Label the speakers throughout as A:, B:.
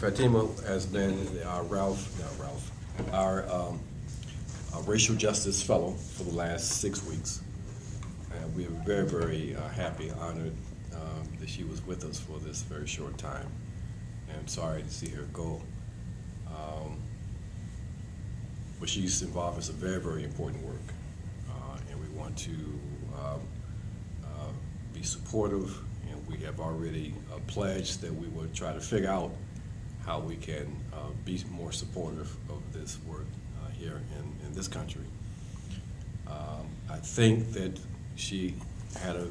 A: Fatima has been our racial justice fellow for the last 6 weeks. And we are very, very happy, honored that she was with us for this very short time. And sorry to see her go. But she's involved in some very, very important work. And we want to be supportive, and we have already pledged that we will try to figure out how we can be more supportive of this work here in this country. I think that she had a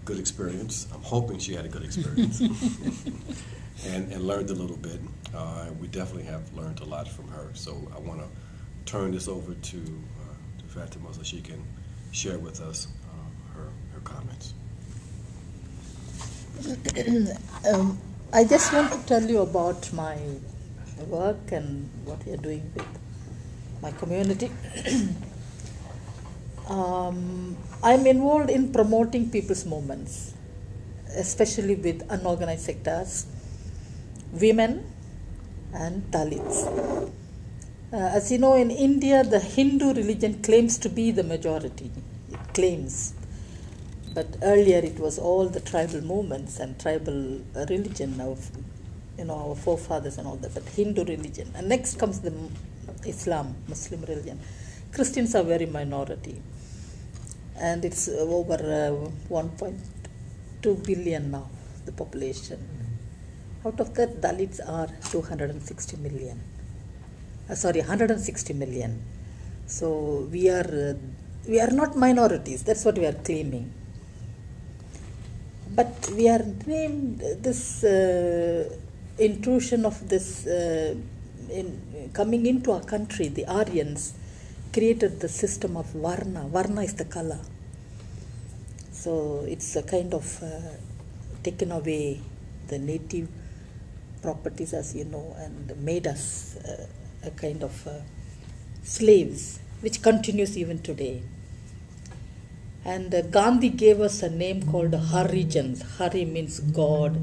A: good experience. I'm hoping she had a good experience and learned a little bit. We definitely have learned a lot from her. So I want to turn this over to Fatima so she can share with us her comments.
B: I just want to tell you about my work and what we are doing with my community. I'm involved in promoting people's movements, especially with unorganized sectors, women and Dalits. As you know, in India, the Hindu religion claims to be the majority. It claims. But earlier it was all the tribal movements and tribal religion of, our forefathers and all that, but Hindu religion. And next comes the Islam, Muslim religion. Christians are very minority. And it's over 1.2 billion now, the population. Out of that, Dalits are 160 million. So we are not minorities. That's what we are claiming. But we are named this intrusion of this coming into our country. The Aryans created the system of Varna. Varna is the color. So it's a kind of taken away the native properties, as you know, and made us a kind of slaves, which continues even today. And Gandhi gave us a name called Harijans. Hari means God,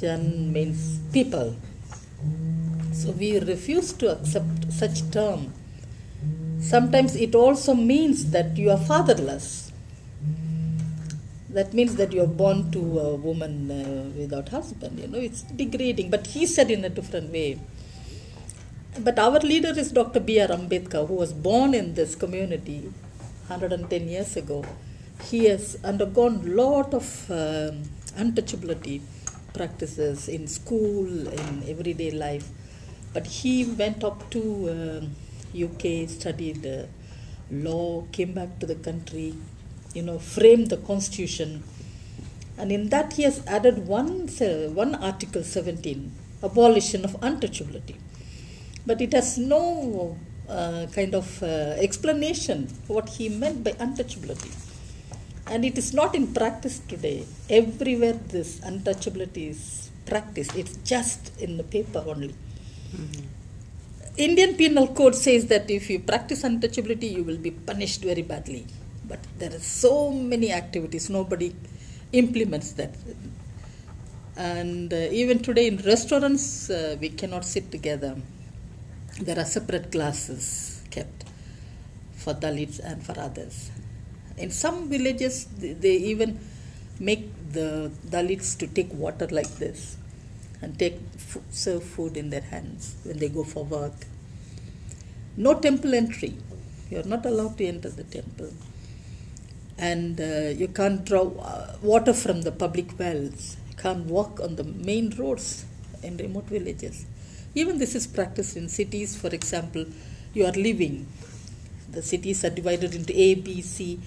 B: Jan means people. So we refuse to accept such term. Sometimes it also means that you are fatherless. That means that you are born to a woman without husband. It's degrading. But he said in a different way. But our leader is Dr. B.R. Ambedkar, who was born in this community 110 years ago. He has undergone a lot of untouchability practices in school, in everyday life. But he went up to UK, studied law, came back to the country, framed the constitution. And in that he has added one Article 17, abolition of untouchability. But it has no kind of explanation what he meant by untouchability. And it is not in practice today. Everywhere this untouchability is practiced. It's just in the paper only. Mm-hmm. Indian Penal Code says that if you practice untouchability, you will be punished very badly. But there are so many activities, nobody implements that. And even today in restaurants, we cannot sit together. There are separate classes kept for Dalits and for others. In some villages, they even make the Dalits to take water like this and serve food in their hands when they go for work. No temple entry. You are not allowed to enter the temple. And you can't draw water from the public wells. You can't walk on the main roads in remote villages. Even this is practiced in cities. For example, you are living. The cities are divided into A, B, C,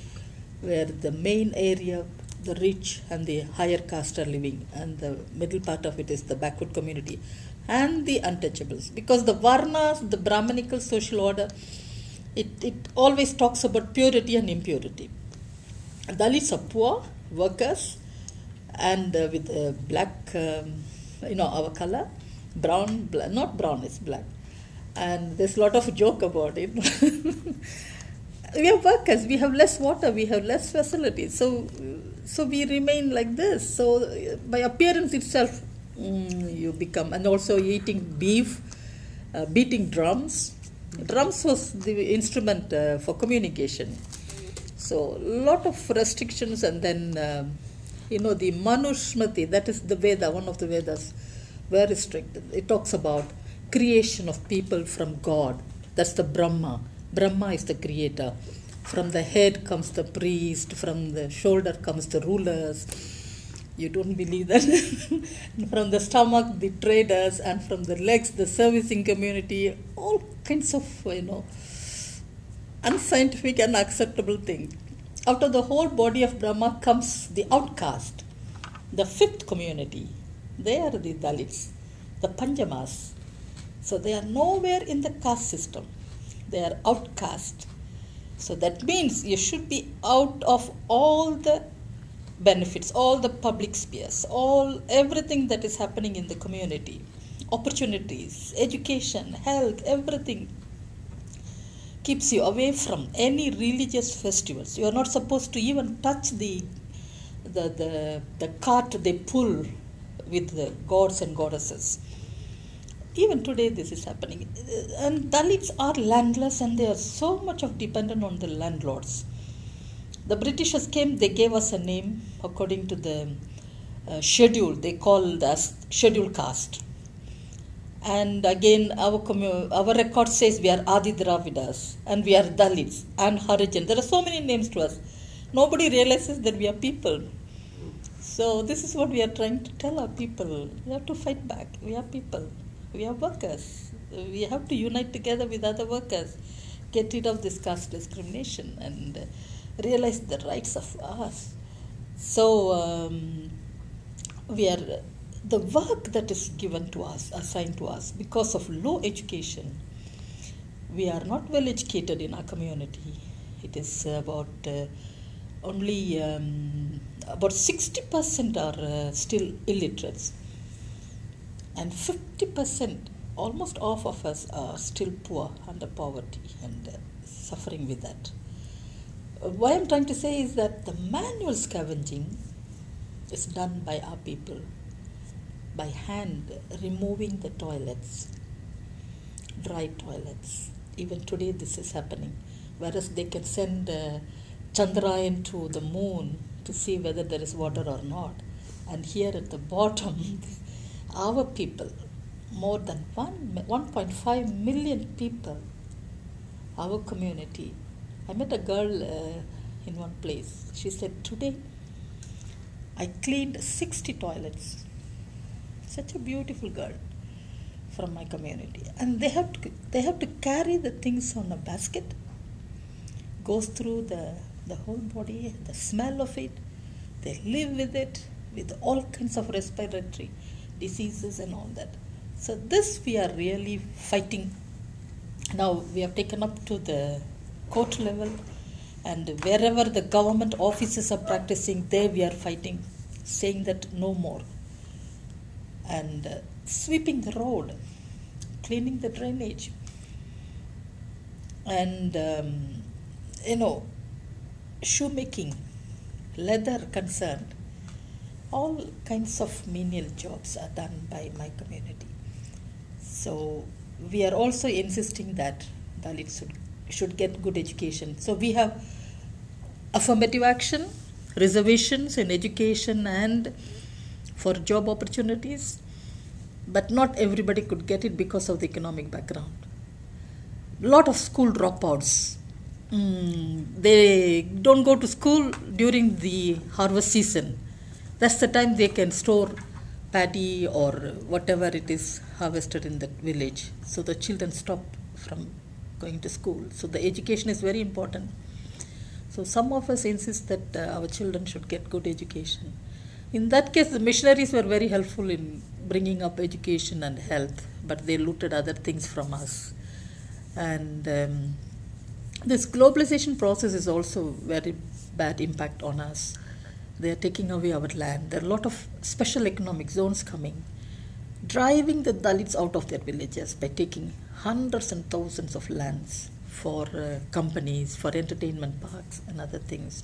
B: where the main area, the rich and the higher caste are living, and the middle part of it is the backward community and the untouchables. Because the Varnas, the Brahmanical social order, it always talks about purity and impurity. Dalits are poor, workers, and with black, our color. Brown, not brown, it's black. And there's a lot of joke about it. We are workers, we have less water, we have less facilities. So we remain like this. So by appearance itself, You become, and also eating beef, beating drums. Drums was the instrument for communication. So lot of restrictions, and then the Manusmriti, that is the Veda, one of the Vedas, very strict. It talks about creation of people from God. That's the Brahma. Brahma is the creator. From the head comes the priest, from the shoulder comes the rulers. You don't believe that? From the stomach, the traders, and from the legs, the servicing community, all kinds of, unscientific and acceptable thing. Out of the whole body of Brahma comes the outcast, the fifth community. They are the Dalits, the Panjamas. So they are nowhere in the caste system. They are outcast. So that means you should be out of all the benefits, all the public spheres, everything that is happening in the community, opportunities, education, health, everything keeps you away from any religious festivals. You are not supposed to even touch the cart they pull with the gods and goddesses. Even today this is happening. And Dalits are landless, and they are so much of dependent on the landlords. The Britishers came, they gave us a name according to the schedule. They called us scheduled caste. And again, our record says we are Adi Dravidas, and we are Dalits and Harijan. There are so many names to us. Nobody realizes that we are people. So this is what we are trying to tell our people. We have to fight back. We are people. We are workers. We have to unite together with other workers, get rid of this caste discrimination, and realize the rights of us. So the work that is given to us, assigned to us, because of low education, we are not well educated in our community. It is about only about 60% are still illiterates, and 50%, almost half of us, are still poor, under poverty, and suffering with that. What I'm trying to say is that the manual scavenging is done by our people, by hand, removing the toilets, dry toilets. Even today this is happening, whereas they can send Chandrayaan to the moon to see whether there is water or not. And here at the bottom, our people, more than 1.5 million people, our community. I met a girl in one place. She said, today I cleaned 60 toilets. Such a beautiful girl from my community. And they have to carry the things on a basket, goes through the whole body, the smell of it. They live with it, with all kinds of respiratory diseases and all that. So this we are really fighting. Now we have taken up to the court level, and wherever the government offices are practicing, there we are fighting, saying that no more. And sweeping the road, cleaning the drainage, and shoemaking, leather concerned, all kinds of menial jobs are done by my community. So we are also insisting that Dalits should get good education. So we have affirmative action, reservations in education and for job opportunities, but not everybody could get it because of the economic background. Lot of school dropouts. They don't go to school during the harvest season. That's the time they can store paddy or whatever it is harvested in the village. So the children stop from going to school. So the education is very important. So some of us insist that our children should get good education. In that case, the missionaries were very helpful in bringing up education and health, but they looted other things from us. And this globalization process is also very bad impact on us. They are taking away our land. There are a lot of special economic zones coming, driving the Dalits out of their villages by taking hundreds and thousands of lands for companies, for entertainment parks and other things.